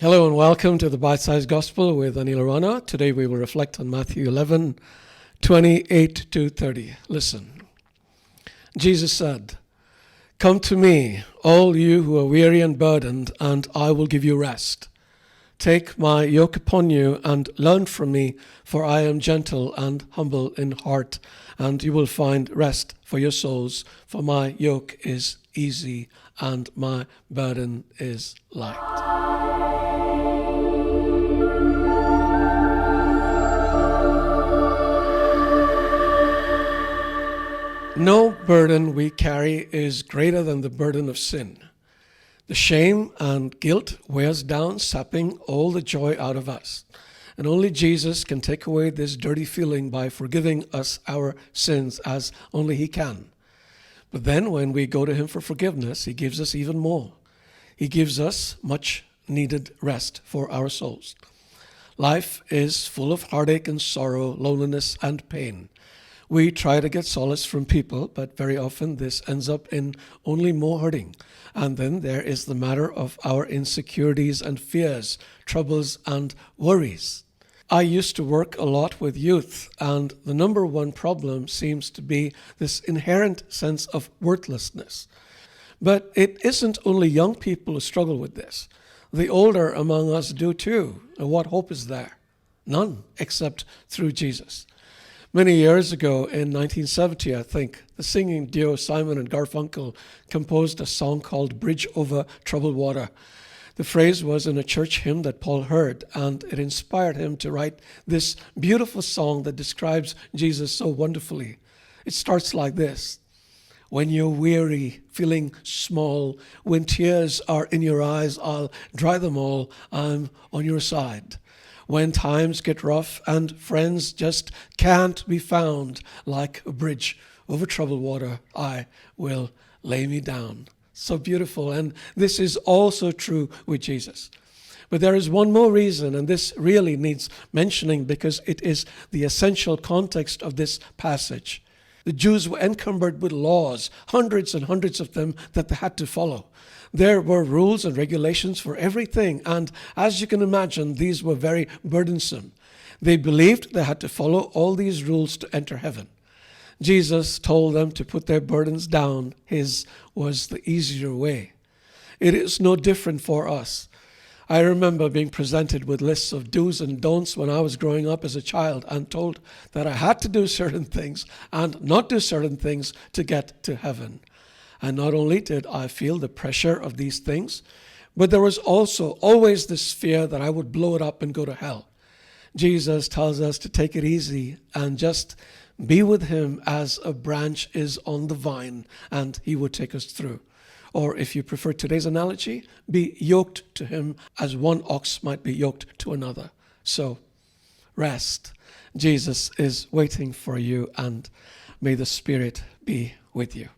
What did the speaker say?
Hello and welcome to the Bite-Sized Gospel with Aneel Aranha. Today we will reflect on Matthew 11:28-30. Listen. Jesus said, "Come to me, all you who are weary and burdened, and I will give you rest. Take my yoke upon you and learn from me, for I am gentle and humble in heart, and you will find rest for your souls, for my yoke is easy and my burden is light." No burden we carry is greater than the burden of sin. The shame and guilt wears down, sapping all the joy out of us. And only Jesus can take away this dirty feeling by forgiving us our sins as only He can. But then when we go to Him for forgiveness, He gives us even more. He gives us much needed rest for our souls. Life is full of heartache and sorrow, loneliness and pain. We try to get solace from people, but very often this ends up in only more hurting. And then there is the matter of our insecurities and fears, troubles and worries. I used to work a lot with youth, and the number one problem seems to be this inherent sense of worthlessness. But it isn't only young people who struggle with this. The older among us do too. And what hope is there? None, except through Jesus. Many years ago, in 1970, I think, the singing duo Simon and Garfunkel composed a song called "Bridge Over Troubled Water." The phrase was in a church hymn that Paul heard, and it inspired him to write this beautiful song that describes Jesus so wonderfully. It starts like this: "When you're weary, feeling small, when tears are in your eyes, I'll dry them all, I'm on your side. When times get rough and friends just can't be found, like a bridge over troubled water, I will lay me down." So beautiful, and this is also true with Jesus. But there is one more reason, and this really needs mentioning because it is the essential context of this passage. The Jews were encumbered with laws, hundreds and hundreds of them that they had to follow. There were rules and regulations for everything, and as you can imagine, these were very burdensome. They believed they had to follow all these rules to enter heaven. Jesus told them to put their burdens down. His was the easier way. It is no different for us. I remember being presented with lists of do's and don'ts when I was growing up as a child and told that I had to do certain things and not do certain things to get to heaven. And not only did I feel the pressure of these things, but there was also always this fear that I would blow it up and go to hell. Jesus tells us to take it easy and just be with Him as a branch is on the vine, and He would take us through. Or if you prefer today's analogy, be yoked to Him as one ox might be yoked to another. So, rest. Jesus is waiting for you, and may the Spirit be with you.